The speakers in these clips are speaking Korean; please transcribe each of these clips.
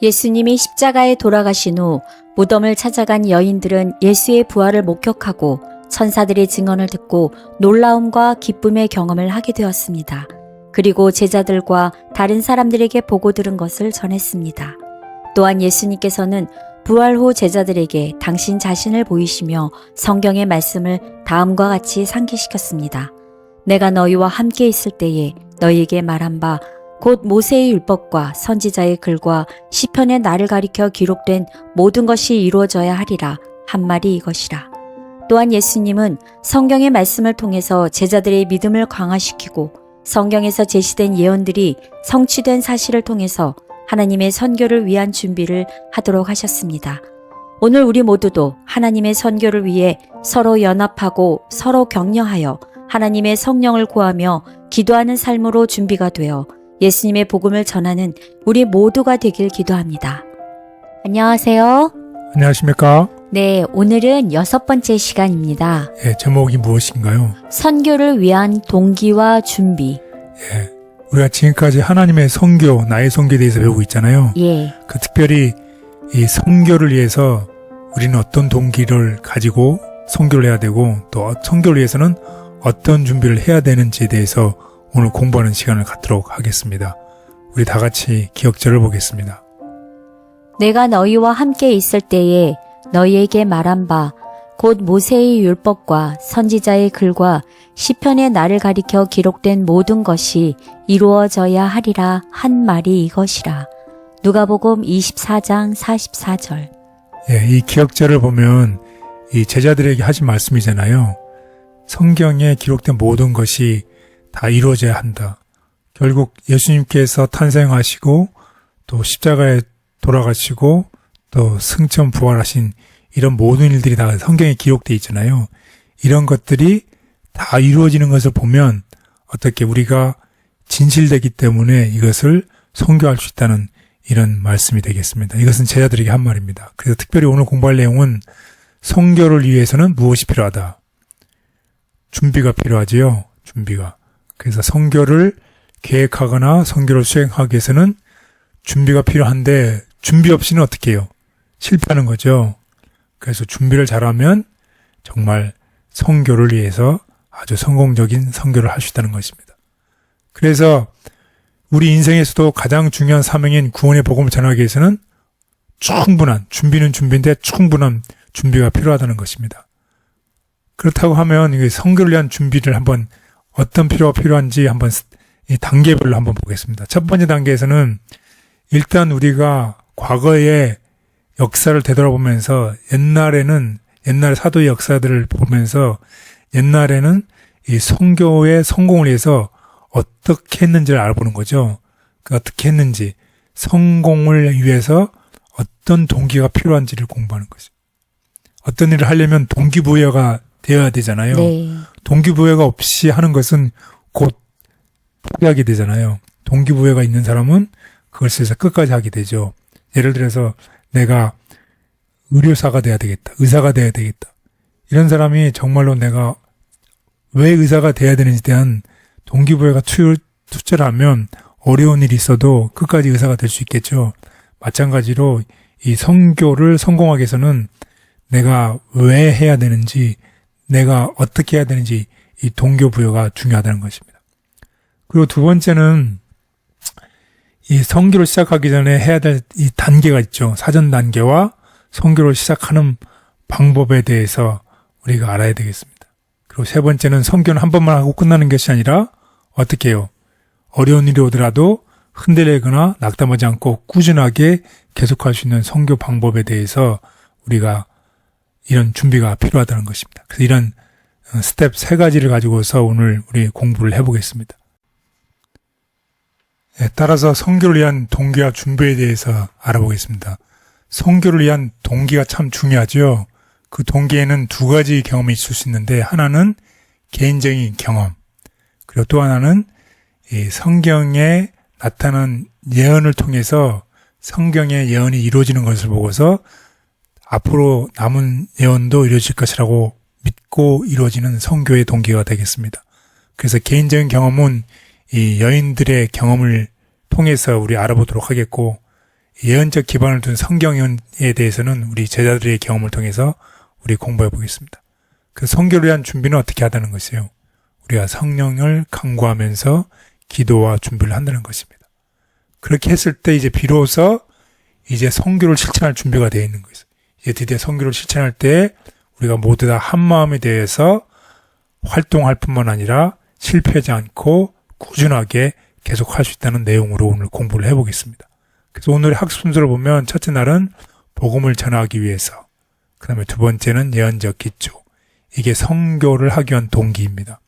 예수님이 십자가에 돌아가신 후 무덤을 찾아간 여인들은 예수의 부활을 목격하고 천사들의 증언을 듣고 놀라움과 기쁨의 경험을 하게 되었습니다. 그리고 제자들과 다른 사람들에게 보고 들은 것을 전했습니다. 또한 예수님께서는 부활 후 제자들에게 당신 자신을 보이시며 성경의 말씀을 다음과 같이 상기시켰습니다. 내가 너희와 함께 있을 때에 너희에게 말한 바 곧 모세의 율법과 선지자의 글과 시편의 나를 가리켜 기록된 모든 것이 이루어져야 하리라 한 말이 이것이라. 또한 예수님은 성경의 말씀을 통해서 제자들의 믿음을 강화시키고 성경에서 제시된 예언들이 성취된 사실을 통해서 하나님의 선교를 위한 준비를 하도록 하셨습니다. 오늘 우리 모두도 하나님의 선교를 위해 서로 연합하고 서로 격려하여 하나님의 성령을 구하며 기도하는 삶으로 준비가 되어 예수님의 복음을 전하는 우리 모두가 되길 기도합니다. 안녕하세요. 안녕하십니까? 네, 오늘은 6번째 시간입니다. 예, 제목이 무엇인가요? 선교를 위한 동기와 준비. 예, 우리가 지금까지 하나님의 선교, 나의 선교에 대해서 배우고 있잖아요. 예. 특별히 이 선교를 위해서 우리는 어떤 동기를 가지고 선교를 해야 되고 또 선교를 위해서는 어떤 준비를 해야 되는지에 대해서 오늘 공부하는 시간을 갖도록 하겠습니다. 우리 다 같이 기억절을 보겠습니다. 내가 너희와 함께 있을 때에 너희에게 말한 바 곧 모세의 율법과 선지자의 글과 시편의 나를 가리켜 기록된 모든 것이 이루어져야 하리라 한 말이 이것이라. 누가복음 24장 44절. 예, 이 기억절을 보면 이 제자들에게 하신 말씀이잖아요. 성경에 기록된 모든 것이 다 이루어져야 한다. 결국 예수님께서 탄생하시고 또 십자가에 돌아가시고 또 승천 부활하신 이런 모든 일들이 다 성경에 기록되어 있잖아요. 이런 것들이 다 이루어지는 것을 보면 어떻게 우리가 진실되기 때문에 이것을 선교할 수 있다는 이런 말씀이 되겠습니다. 이것은 제자들에게 한 말입니다. 그래서 특별히 오늘 공부할 내용은 선교를 위해서는 무엇이 필요하다. 준비가 필요하지요. 준비가. 그래서 선교를 계획하거나 선교를 수행하기 위해서는 준비가 필요한데 준비 없이는 어떻게 해요? 실패하는 거죠. 그래서 준비를 잘하면 정말 선교를 위해서 아주 성공적인 선교를 할 수 있다는 것입니다. 그래서 우리 인생에서도 가장 중요한 사명인 구원의 복음을 전하기 위해서는 충분한, 준비는 준비인데 충분한 준비가 필요하다는 것입니다. 그렇다고 하면 이 선교를 위한 준비를 한번 어떤 필요가 필요한지 한번 이 단계별로 한번 보겠습니다. 첫 번째 단계에서는 일단 우리가 과거의 역사를 되돌아보면서 옛날 사도의 역사들을 보면서 옛날에는 이 선교의 성공을 위해서 어떻게 했는지를 알아보는 거죠. 어떻게 했는지, 성공을 위해서 어떤 동기가 필요한지를 공부하는 거죠. 어떤 일을 하려면 동기부여가 되어야 되잖아요. 네. 동기부여가 없이 하는 것은 곧 포기하게 되잖아요. 동기부여가 있는 사람은 그것을 해서 끝까지 하게 되죠. 예를 들어서 내가 의료사가 돼야 되겠다. 의사가 돼야 되겠다. 이런 사람이 정말로 내가 왜 의사가 돼야 되는지에 대한 동기부여가 투철하면 어려운 일이 있어도 끝까지 의사가 될 수 있겠죠. 마찬가지로 이 선교를 성공하기 위해서는 내가 왜 해야 되는지, 내가 어떻게 해야 되는지 이 동기부여가 중요하다는 것입니다. 그리고 두 번째는 이 선교를 시작하기 전에 해야 될 이 단계가 있죠. 사전 단계와 선교를 시작하는 방법에 대해서 우리가 알아야 되겠습니다. 그리고 세 번째는 선교는 한 번만 하고 끝나는 것이 아니라 어떻게 해요? 어려운 일이 오더라도 흔들리거나 낙담하지 않고 꾸준하게 계속할 수 있는 선교 방법에 대해서 우리가 이런 준비가 필요하다는 것입니다. 그래서 이런 스텝 3가지를 가지고서 오늘 우리 공부를 해보겠습니다. 따라서 선교를 위한 동기와 준비에 대해서 알아보겠습니다. 선교를 위한 동기가 참 중요하죠. 그 동기에는 2가지 경험이 있을 수 있는데 하나는 개인적인 경험, 그리고 또 하나는 이 성경에 나타난 예언을 통해서 성경의 예언이 이루어지는 것을 보고서 앞으로 남은 예언도 이루어질 것이라고 믿고 이루어지는 선교의 동기가 되겠습니다. 그래서 개인적인 경험은 이 여인들의 경험을 통해서 우리 알아보도록 하겠고, 예언적 기반을 둔 성경에 대해서는 우리 제자들의 경험을 통해서 우리 공부해 보겠습니다. 그 선교를 위한 준비는 어떻게 하다는 것이에요? 우리가 성령을 간구하면서 기도와 준비를 한다는 것입니다. 그렇게 했을 때 이제 비로소 이제 선교를 실천할 준비가 되어 있는 것이죠. 이제 드디어 선교를 실천할 때 우리가 모두 다 한 마음에 대해서 활동할 뿐만 아니라 실패하지 않고 꾸준하게 계속 할 수 있다는 내용으로 오늘 공부를 해보겠습니다. 그래서 오늘의 학습 순서를 보면 첫째 날은 복음을 전하기 위해서, 그 다음에 두 번째는 예언적 기초, 이게 선교를 하기 위한 동기입니다.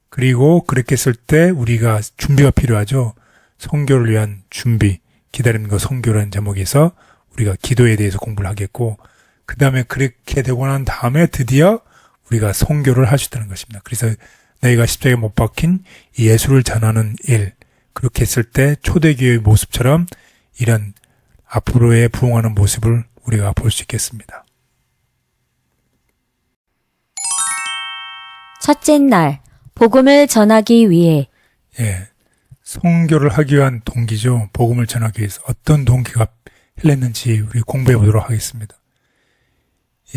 그리고 그렇게 했을 때 우리가 준비가 필요하죠. 선교를 위한 준비, 기다리는 거 선교라는 제목에서 우리가 기도에 대해서 공부를 하겠고, 그 다음에 그렇게 되고 난 다음에 드디어 우리가 선교를 할 수 있다는 것입니다. 그래서 너희가 십자가에 못 박힌 이 예수를 전하는 일, 그렇게 했을 때 초대교회의 모습처럼 이런 앞으로의 부흥하는 모습을 우리가 볼 수 있겠습니다. 첫째 날, 복음을 전하기 위해. 예, 선교를 하기 위한 동기죠. 복음을 전하기 위해서 어떤 동기가 흘렀는지 우리 공부해 보도록 하겠습니다.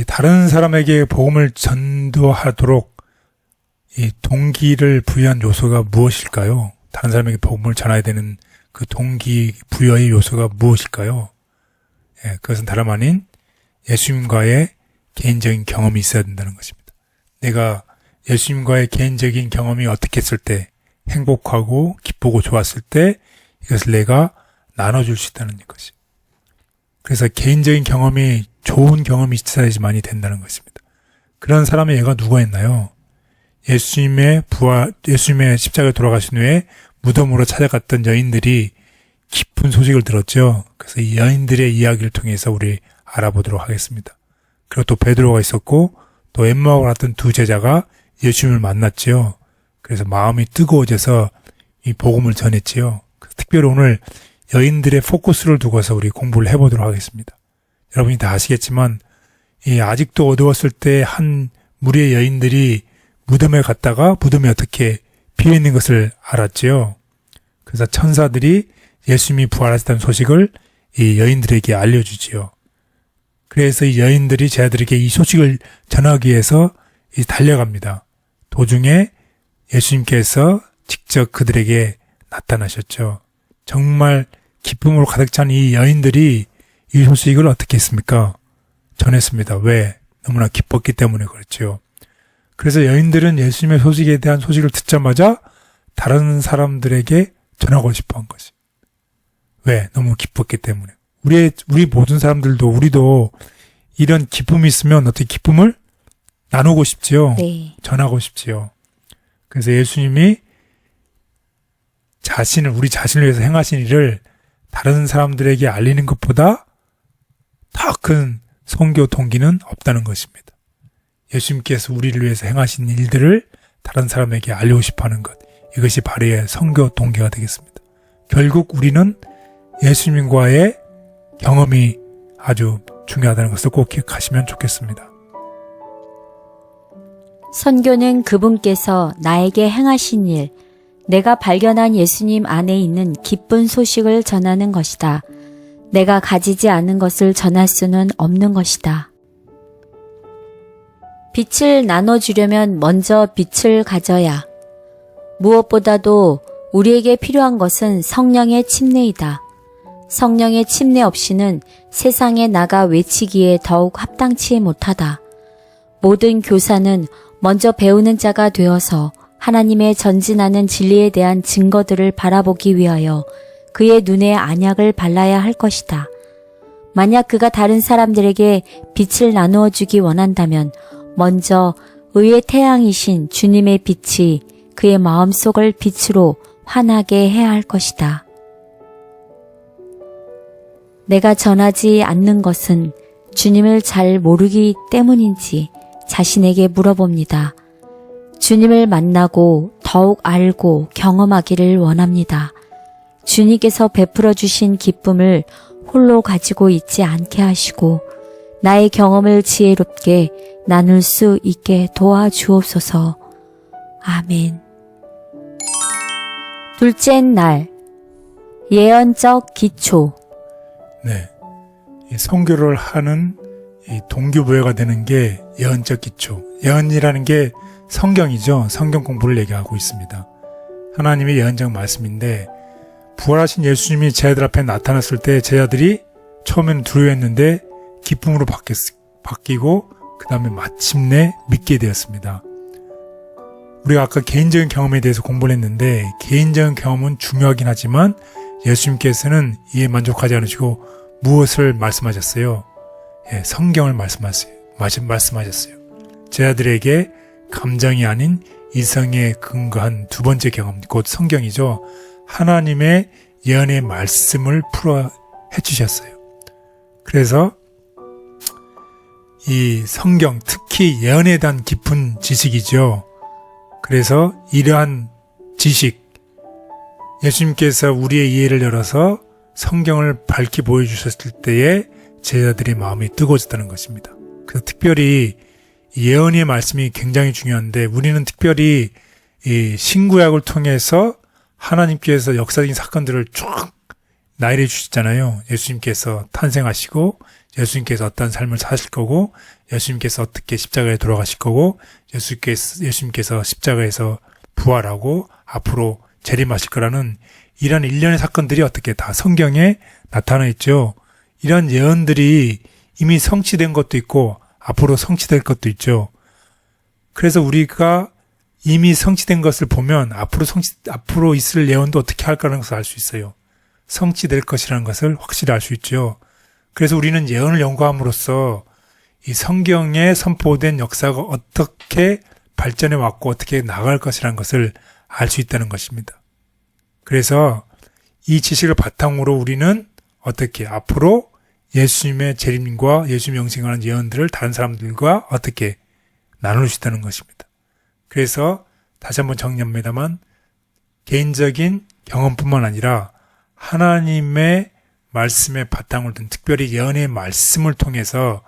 다른 사람에게 복음을 전도하도록 이 동기를 부여한 요소가 무엇일까요? 다른 사람에게 복음을 전해야 되는 그 동기 부여의 요소가 무엇일까요? 예, 그것은 다름 아닌 예수님과의 개인적인 경험이 있어야 된다는 것입니다. 내가 예수님과의 개인적인 경험이 어떻게 했을 때 행복하고 기쁘고 좋았을 때 이것을 내가 나눠줄 수 있다는 것이. 그래서 개인적인 경험이 좋은 경험이 있어야지만이 된다는 것입니다. 그런 사람의 예가 누가 있나요? 예수님의 십자가에 돌아가신 후에 무덤으로 찾아갔던 여인들이 기쁜 소식을 들었죠. 그래서 이 여인들의 이야기를 통해서 우리 알아보도록 하겠습니다. 그리고 또 베드로가 있었고 또 엠마오가 갔던 두 제자가 예수님을 만났지요. 그래서 마음이 뜨거워져서 이 복음을 전했지요. 특별히 오늘 여인들의 포커스를 두고서 우리 공부를 해보도록 하겠습니다. 여러분이 다 아시겠지만 아직도 어두웠을 때 한 무리의 여인들이 무덤에 갔다가 무덤이 어떻게 비어있는 것을 알았지요. 그래서 천사들이 예수님이 부활하셨다는 소식을 이 여인들에게 알려주지요. 그래서 이 여인들이 제자들에게 이 소식을 전하기 위해서 달려갑니다. 도중에 예수님께서 직접 그들에게 나타나셨죠. 정말 기쁨으로 가득 찬 이 여인들이 이 소식을 어떻게 했습니까? 전했습니다. 왜? 너무나 기뻤기 때문에 그렇죠. 그래서 여인들은 예수님의 소식에 대한 소식을 듣자마자 다른 사람들에게 전하고 싶어 한 것이. 왜? 너무 기뻤기 때문에. 우리 모든 사람들도, 우리도 이런 기쁨이 있으면 어떻게 기쁨을 나누고 싶지요? 네. 전하고 싶지요. 그래서 예수님이 우리 자신을 위해서 행하신 일을 다른 사람들에게 알리는 것보다 더 큰 선교 동기는 없다는 것입니다. 예수님께서 우리를 위해서 행하신 일들을 다른 사람에게 알리고 싶어하는 것, 이것이 바로의 선교 동기가 되겠습니다. 결국 우리는 예수님과의 경험이 아주 중요하다는 것을 꼭 기억하시면 좋겠습니다. 선교는 그분께서 나에게 행하신 일, 내가 발견한 예수님 안에 있는 기쁜 소식을 전하는 것이다. 내가 가지지 않은 것을 전할 수는 없는 것이다. 빛을 나눠주려면 먼저 빛을 가져야. 무엇보다도 우리에게 필요한 것은 성령의 침례이다. 성령의 침례 없이는 세상에 나가 외치기에 더욱 합당치 못하다. 모든 교사는 먼저 배우는 자가 되어서 하나님의 전진하는 진리에 대한 증거들을 바라보기 위하여 그의 눈에 안약을 발라야 할 것이다. 만약 그가 다른 사람들에게 빛을 나누어 주기 원한다면 먼저 의의 태양이신 주님의 빛이 그의 마음속을 빛으로 환하게 해야 할 것이다. 내가 전하지 않는 것은 주님을 잘 모르기 때문인지 자신에게 물어봅니다. 주님을 만나고 더욱 알고 경험하기를 원합니다. 주님께서 베풀어 주신 기쁨을 홀로 가지고 있지 않게 하시고 나의 경험을 지혜롭게 나눌 수 있게 도와주옵소서. 아멘. 둘째 날, 예언적 기초. 네. 이 선교를 하는 이 동기부여가 되는 게 예언적 기초. 예언이라는 게 성경이죠. 성경 공부를 얘기하고 있습니다. 하나님의 예언적 말씀인데 부활하신 예수님이 제자들 앞에 나타났을 때 제자들이 처음에는 두려워했는데 기쁨으로 바뀌고 그 다음에 마침내 믿게 되었습니다. 우리가 아까 개인적인 경험에 대해서 공부를 했는데 개인적인 경험은 중요하긴 하지만 예수님께서는 이에 만족하지 않으시고 무엇을 말씀하셨어요? 예, 성경을 말씀하셨어요. 제자들에게 감정이 아닌 이성에 근거한 두 번째 경험, 곧 성경이죠. 하나님의 예언의 말씀을 풀어 해주셨어요. 그래서 이 성경, 특히 예언에 대한 깊은 지식이죠. 그래서 이러한 지식, 예수님께서 우리의 이해를 열어서 성경을 밝히 보여주셨을 때에 제자들의 마음이 뜨거워졌다는 것입니다. 그래서 특별히 예언의 말씀이 굉장히 중요한데 우리는 특별히 이 신구약을 통해서 하나님께서 역사적인 사건들을 쭉 나열해 주셨잖아요. 예수님께서 탄생하시고 예수님께서 어떤 삶을 사실 거고 예수님께서 어떻게 십자가에 돌아가실 거고 예수님께서 십자가에서 부활하고 앞으로 재림하실 거라는 이런 일련의 사건들이 어떻게 다 성경에 나타나 있죠. 이런 예언들이 이미 성취된 것도 있고 앞으로 성취될 것도 있죠. 그래서 우리가 이미 성취된 것을 보면 앞으로 있을 예언도 어떻게 할까라는 것을 알 수 있어요. 성취될 것이라는 것을 확실히 알 수 있죠. 그래서 우리는 예언을 연구함으로써 이 성경에 선포된 역사가 어떻게 발전해 왔고 어떻게 나갈 것이라는 것을 알 수 있다는 것입니다. 그래서 이 지식을 바탕으로 우리는 어떻게 앞으로 예수님의 재림과 예수님 영생하는 예언들을 다른 사람들과 어떻게 나눌 수 있다는 것입니다. 그래서 다시 한번 정리합니다만 개인적인 경험뿐만 아니라 하나님의 말씀의 바탕을 둔 특별히 예언의 말씀을 통해서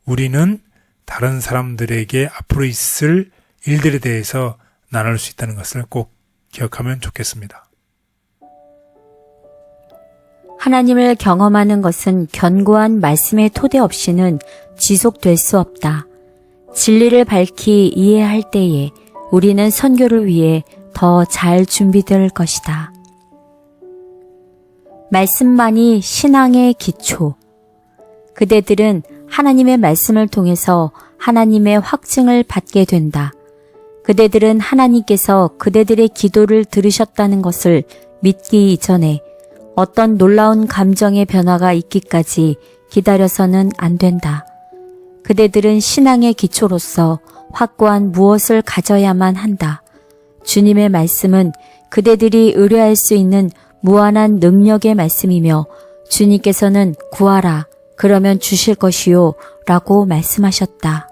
우리는 다른 사람들에게 앞으로 있을 일들에 대해서 나눌 수 있다는 것을 꼭 기억하면 좋겠습니다. 하나님을 경험하는 것은 견고한 말씀의 토대 없이는 지속될 수 없다. 진리를 밝히 이해할 때에 우리는 선교를 위해 더 잘 준비될 것이다. 말씀만이 신앙의 기초. 그대들은 하나님의 말씀을 통해서 하나님의 확증을 받게 된다. 그대들은 하나님께서 그대들의 기도를 들으셨다는 것을 믿기 이전에 어떤 놀라운 감정의 변화가 있기까지 기다려서는 안 된다. 그대들은 신앙의 기초로서 확고한 무엇을 가져야만 한다. 주님의 말씀은 그대들이 의뢰할 수 있는 무한한 능력의 말씀이며 주님께서는 구하라, 그러면 주실 것이요 라고 말씀하셨다.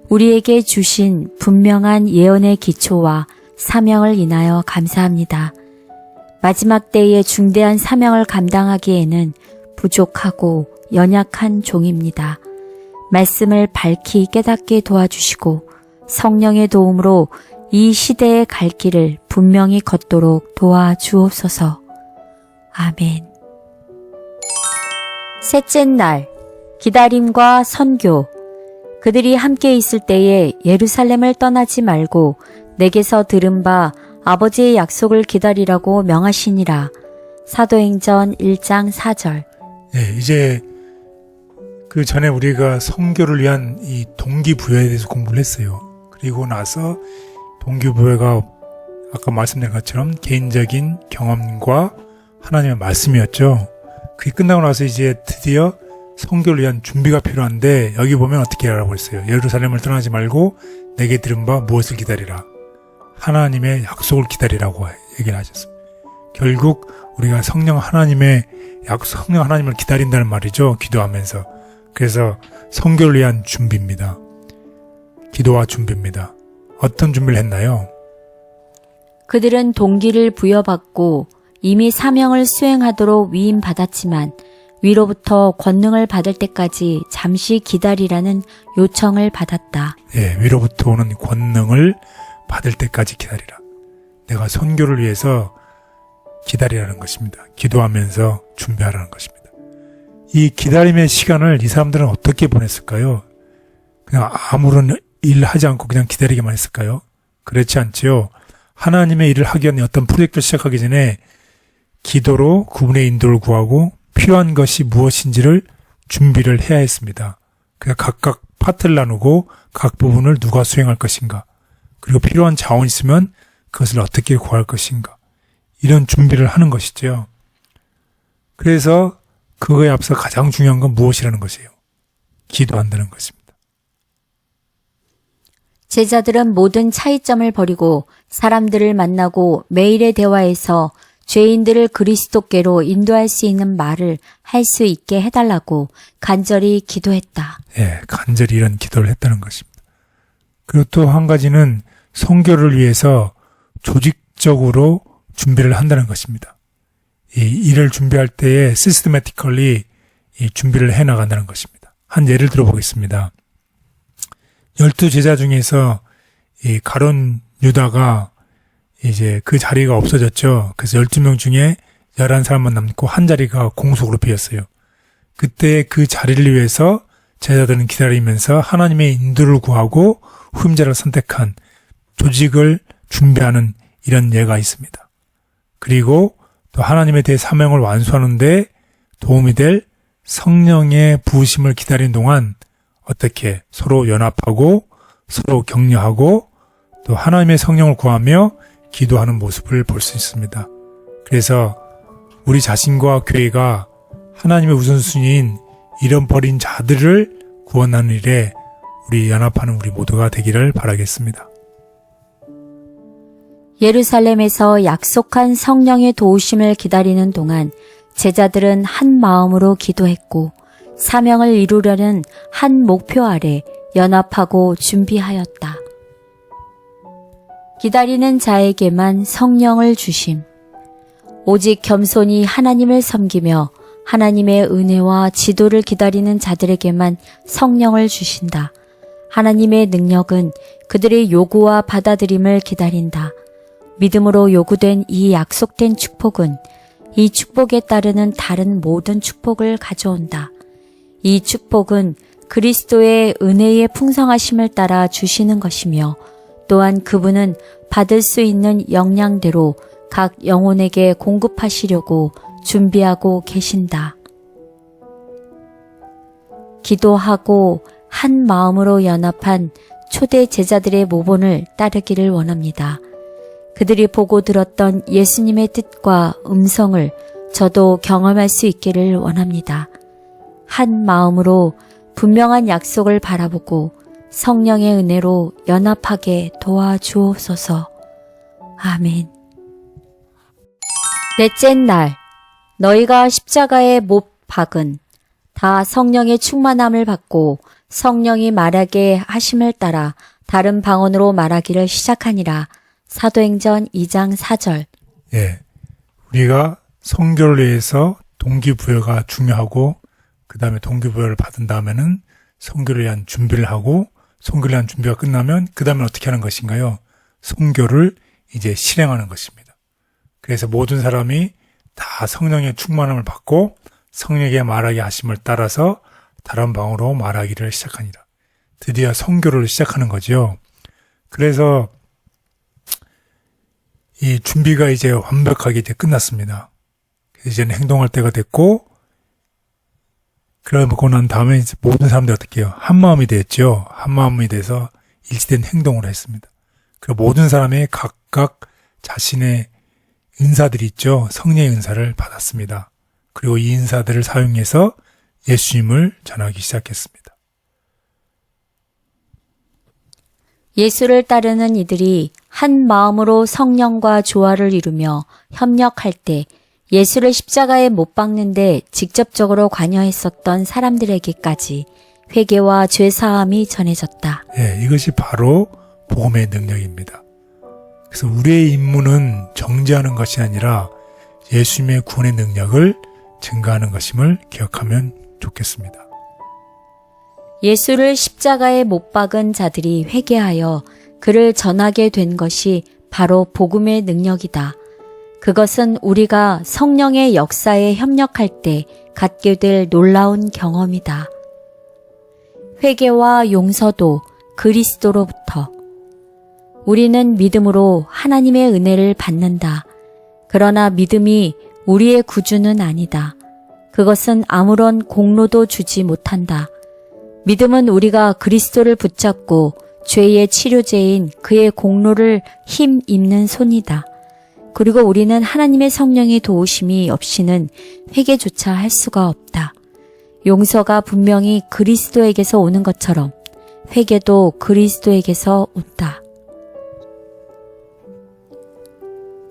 우리에게 주신 분명한 예언의 기초와 사명을 인하여 감사합니다. 마지막 때의 중대한 사명을 감당하기에는 부족하고 연약한 종입니다. 말씀을 밝히 깨닫게 도와주시고 성령의 도움으로 이 시대의 갈 길을 분명히 걷도록 도와주옵소서. 아멘. 셋째 날, 기다림과 선교. 그들이 함께 있을 때에 예루살렘을 떠나지 말고 내게서 들은 바 아버지의 약속을 기다리라고 명하시니라. 사도행전 1장 4절. 네, 이제 그 전에 우리가 선교를 위한 이 동기부여에 대해서 공부를 했어요. 그리고 나서 동기부여가 아까 말씀드린 것처럼 개인적인 경험과 하나님의 말씀이었죠. 그게 끝나고 나서 이제 드디어 선교를 위한 준비가 필요한데 여기 보면 어떻게 하라고 했어요. 예루살렘을 떠나지 말고 내게 들은 바 무엇을 기다리라. 하나님의 약속을 기다리라고 얘기를 하셨습니다. 결국 우리가 성령 하나님을 기다린다는 말이죠. 기도하면서. 그래서 선교를 위한 준비입니다. 기도와 준비입니다. 어떤 준비를 했나요? 그들은 동기를 부여받고 이미 사명을 수행하도록 위임받았지만 위로부터 권능을 받을 때까지 잠시 기다리라는 요청을 받았다. 예, 위로부터 오는 권능을 받을 때까지 기다리라. 내가 선교를 위해서 기다리라는 것입니다. 기도하면서 준비하라는 것입니다. 이 기다림의 시간을 이 사람들은 어떻게 보냈을까요? 그냥 아무런 일 하지 않고 그냥 기다리기만 했을까요? 그렇지 않지요. 하나님의 일을 하기 위한 어떤 프로젝트를 시작하기 전에 기도로 그분의 인도를 구하고 필요한 것이 무엇인지를 준비를 해야 했습니다. 그냥 각각 파트를 나누고 각 부분을 누가 수행할 것인가, 그리고 필요한 자원이 있으면 그것을 어떻게 구할 것인가, 이런 준비를 하는 것이죠. 그래서 그거에 앞서 가장 중요한 건 무엇이라는 것이에요? 기도한다는 것입니다. 제자들은 모든 차이점을 버리고 사람들을 만나고 매일의 대화에서 죄인들을 그리스도께로 인도할 수 있는 말을 할 수 있게 해달라고 간절히 기도했다. 예, 간절히 이런 기도를 했다는 것입니다. 그리고 또 한 가지는 선교를 위해서 조직적으로 준비를 한다는 것입니다. 이 일을 준비할 때에 시스테매티컬리 이 준비를 해 나간다는 것입니다. 한 예를 들어보겠습니다. 12제자 중에서 이 가룟 유다가 이제 그 자리가 없어졌죠. 그래서 12명 중에 11사람만 남고 한 자리가 공속으로 비었어요. 그때 그 자리를 위해서 제자들은 기다리면서 하나님의 인도를 구하고 후임자를 선택한 조직을 준비하는 이런 예가 있습니다. 그리고 또 하나님에 대해 사명을 완수하는 데 도움이 될 성령의 부으심을 기다리는 동안 어떻게 서로 연합하고 서로 격려하고 또 하나님의 성령을 구하며 기도하는 모습을 볼 수 있습니다. 그래서 우리 자신과 교회가 하나님의 우선순위인 잃어버린 자들을 구원하는 일에 우리 연합하는 우리 모두가 되기를 바라겠습니다. 예루살렘에서 약속한 성령의 도우심을 기다리는 동안 제자들은 한 마음으로 기도했고 사명을 이루려는 한 목표 아래 연합하고 준비하였다. 기다리는 자에게만 성령을 주심. 오직 겸손히 하나님을 섬기며 하나님의 은혜와 지도를 기다리는 자들에게만 성령을 주신다. 하나님의 능력은 그들의 요구와 받아들임을 기다린다. 믿음으로 요구된 이 약속된 축복은 이 축복에 따르는 다른 모든 축복을 가져온다. 이 축복은 그리스도의 은혜의 풍성하심을 따라 주시는 것이며 또한 그분은 받을 수 있는 역량대로 각 영혼에게 공급하시려고 준비하고 계신다. 기도하고 한 마음으로 연합한 초대 제자들의 모본을 따르기를 원합니다. 그들이 보고 들었던 예수님의 뜻과 음성을 저도 경험할 수 있기를 원합니다. 한 마음으로 분명한 약속을 바라보고 성령의 은혜로 연합하게 도와주옵소서. 아멘. 넷째 날, 너희가 십자가에 못 박은 다 성령의 충만함을 받고 성령이 말하게 하심을 따라 다른 방언으로 말하기를 시작하니라. 사도행전 2장 4절. 예, 우리가 선교를 위해서 동기부여가 중요하고 그 다음에 동기부여를 받은 다음에는 선교를 위한 준비를 하고 선교를 위한 준비가 끝나면 그 다음에 어떻게 하는 것인가요? 선교를 이제 실행하는 것입니다. 그래서 모든 사람이 다 성령의 충만함을 받고 성령에게 말하게 하심을 따라서 다른 방언으로 말하기를 시작하니라. 드디어 선교를 시작하는 거죠. 그래서 이 준비가 이제 완벽하게 이제 끝났습니다. 이제는 행동할 때가 됐고, 그러고 난 다음에 이제 모든 사람들이 어떻게 해요? 한 마음이 됐죠. 한 마음이 돼서 일치된 행동을 했습니다. 그리고 모든 사람이 각각 자신의 은사들이 있죠. 성령의 은사를 받았습니다. 그리고 이 은사들을 사용해서 예수님을 전하기 시작했습니다. 예수를 따르는 이들이 한 마음으로 성령과 조화를 이루며 협력할 때 예수를 십자가에 못 박는데 직접적으로 관여했었던 사람들에게까지 회개와 죄사함이 전해졌다. 예, 이것이 바로 복음의 능력입니다. 그래서 우리의 임무는 정죄하는 것이 아니라 예수님의 구원의 능력을 증가하는 것임을 기억하면 좋겠습니다. 예수를 십자가에 못 박은 자들이 회개하여 그를 전하게 된 것이 바로 복음의 능력이다. 그것은 우리가 성령의 역사에 협력할 때 갖게 될 놀라운 경험이다. 회개와 용서도 그리스도로부터. 우리는 믿음으로 하나님의 은혜를 받는다. 그러나 믿음이 우리의 구주는 아니다. 그것은 아무런 공로도 주지 못한다. 믿음은 우리가 그리스도를 붙잡고 죄의 치료제인 그의 공로를 힘 입는 손이다. 그리고 우리는 하나님의 성령의 도우심이 없이는 회개조차 할 수가 없다. 용서가 분명히 그리스도에게서 오는 것처럼 회개도 그리스도에게서 온다.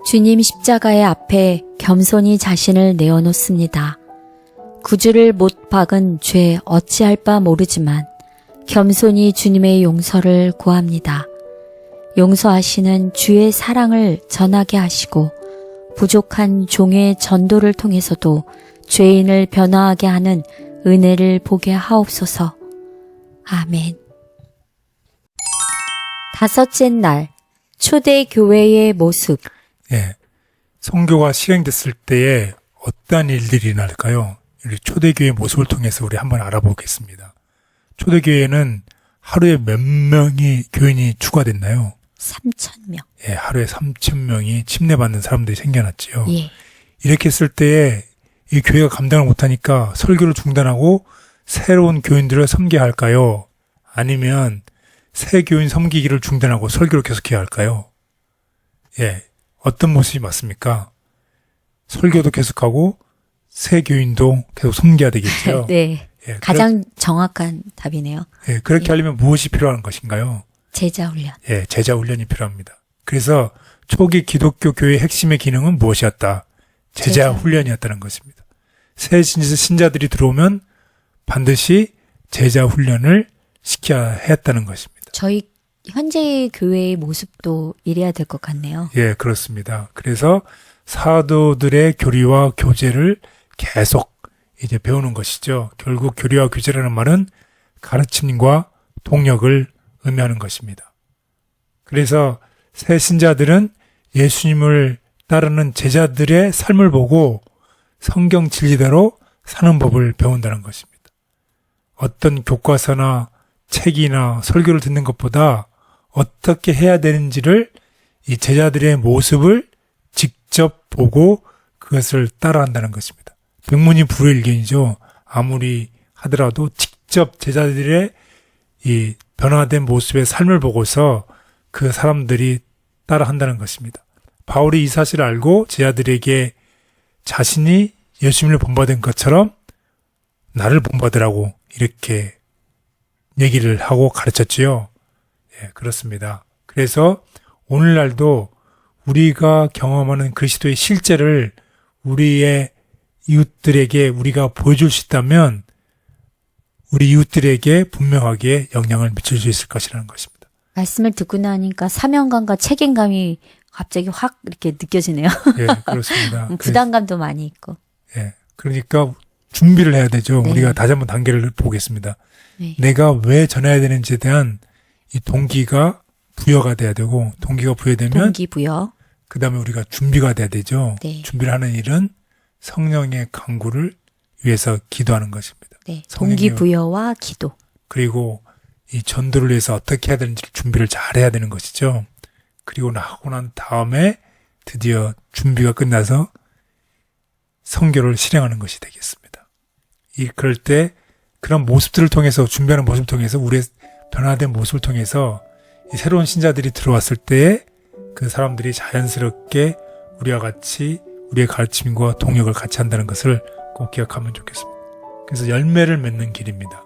주님 십자가의 앞에 겸손히 자신을 내어놓습니다. 구주를 못 박은 죄 어찌할 바 모르지만 겸손히 주님의 용서를 구합니다. 용서하시는 주의 사랑을 전하게 하시고 부족한 종의 전도를 통해서도 죄인을 변화하게 하는 은혜를 보게 하옵소서. 아멘. 다섯째 날, 초대교회의 모습. 예. 선교가 실행됐을 때에 어떠한 일들이 일어날까요? 우리 초대교회 모습을 통해서 우리 한번 알아보겠습니다. 초대교회는 하루에 몇 명이 교인이 추가됐나요? 3,000명. 예, 하루에 3,000명이 침례받는 사람들이 생겨났지요. 예. 이렇게 했을 때에 이 교회가 감당을 못하니까 설교를 중단하고 새로운 교인들을 섬겨야 할까요? 아니면 새 교인 섬기기를 중단하고 설교를 계속해야 할까요? 예, 어떤 모습이 맞습니까? 설교도 계속하고 새 교인도 계속 섬겨야 되겠죠. 네. 예, 가장 정확한 답이네요. 예, 그렇게 하려면 무엇이 필요한 것인가요? 제자 훈련. 예, 제자 훈련이 필요합니다. 그래서 초기 기독교 교회의 핵심의 기능은 무엇이었다? 제자 훈련이었다는 것입니다. 새 신자들이 들어오면 반드시 제자 훈련을 시켜야 했다는 것입니다. 저희 현재 교회의 모습도 이래야 될 것 같네요. 예, 그렇습니다. 그래서 사도들의 교리와 교제를 계속 이제 배우는 것이죠. 결국 교리와 교제라는 말은 가르침과 동력을 의미하는 것입니다. 그래서 새 신자들은 예수님을 따르는 제자들의 삶을 보고 성경 진리대로 사는 법을 배운다는 것입니다. 어떤 교과서나 책이나 설교를 듣는 것보다 어떻게 해야 되는지를 이 제자들의 모습을 직접 보고 그것을 따라한다는 것입니다. 백문이 불여일견이죠. 아무리 하더라도 직접 제자들의 이 변화된 모습의 삶을 보고서 그 사람들이 따라한다는 것입니다. 바울이 이 사실을 알고 제자들에게 자신이 예수님을 본받은 것처럼 나를 본받으라고 이렇게 얘기를 하고 가르쳤지요. 예, 그렇습니다. 그래서 오늘날도 우리가 경험하는 그리스도의 실제를 우리의 이웃들에게 우리가 보여줄 수 있다면 우리 이웃들에게 분명하게 영향을 미칠 수 있을 것이라는 것입니다. 말씀을 듣고 나니까 사명감과 책임감이 갑자기 확 이렇게 느껴지네요. 예, 그렇습니다. 부담감도 많이 있고. 예, 그러니까 준비를 해야 되죠. 네. 우리가 다시 한번 단계를 보겠습니다. 네. 내가 왜 전해야 되는지에 대한 이 동기가 부여가 돼야 되고 동기가 부여되면 동기부여. 그 다음에 우리가 준비가 돼야 되죠. 네. 준비를 하는 일은 성령의 강구를 위해서 기도하는 것입니다. 네. 성령의 동기부여와 기도. 그리고 이 전도를 위해서 어떻게 해야 되는지 준비를 잘 해야 되는 것이죠. 그리고 하고 난 다음에 드디어 준비가 끝나서 선교를 실행하는 것이 되겠습니다. 그럴 때 그런 모습들을 통해서 준비하는 모습을 통해서 우리의 변화된 모습을 통해서 이 새로운 신자들이 들어왔을 때 그 사람들이 자연스럽게 우리와 같이 우리의 가르침과 동역을 같이 한다는 것을 꼭 기억하면 좋겠습니다. 그래서 열매를 맺는 길입니다.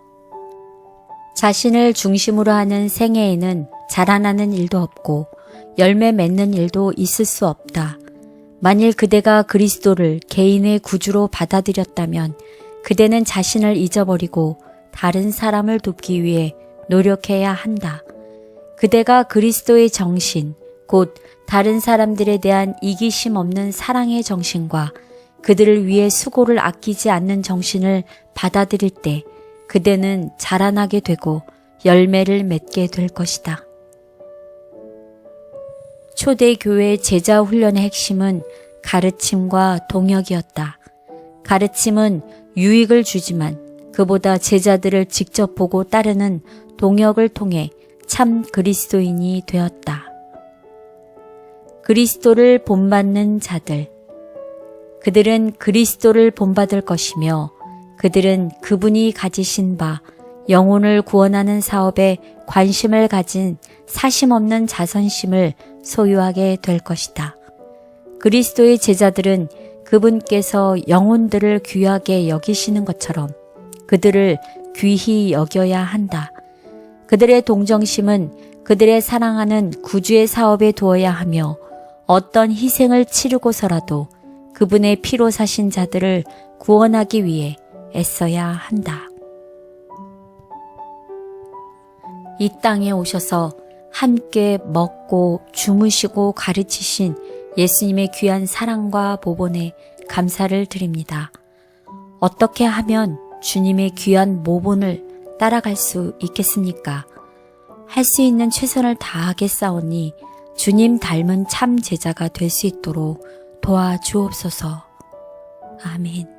자신을 중심으로 하는 생애에는 자라나는 일도 없고 열매 맺는 일도 있을 수 없다. 만일 그대가 그리스도를 개인의 구주로 받아들였다면 그대는 자신을 잊어버리고 다른 사람을 돕기 위해 노력해야 한다. 그대가 그리스도의 정신, 곧 다른 사람들에 대한 이기심 없는 사랑의 정신과 그들을 위해 수고를 아끼지 않는 정신을 받아들일 때 그대는 자라나게 되고 열매를 맺게 될 것이다. 초대교회 제자 훈련의 핵심은 가르침과 동역이었다. 가르침은 유익을 주지만 그보다 제자들을 직접 보고 따르는 동역을 통해 참 그리스도인이 되었다. 그리스도를 본받는 자들. 그들은 그리스도를 본받을 것이며 그들은 그분이 가지신 바 영혼을 구원하는 사업에 관심을 가진 사심 없는 자선심을 소유하게 될 것이다. 그리스도의 제자들은 그분께서 영혼들을 귀하게 여기시는 것처럼 그들을 귀히 여겨야 한다. 그들의 동정심은 그들의 사랑하는 구주의 사업에 두어야 하며 어떤 희생을 치르고서라도 그분의 피로 사신 자들을 구원하기 위해 애써야 한다. 이 땅에 오셔서 함께 먹고 주무시고 가르치신 예수님의 귀한 사랑과 모본에 감사를 드립니다. 어떻게 하면 주님의 귀한 모본을 따라갈 수 있겠습니까? 할 수 있는 최선을 다하겠사오니 주님 닮은 참 제자가 될 수 있도록 도와주옵소서. 아멘.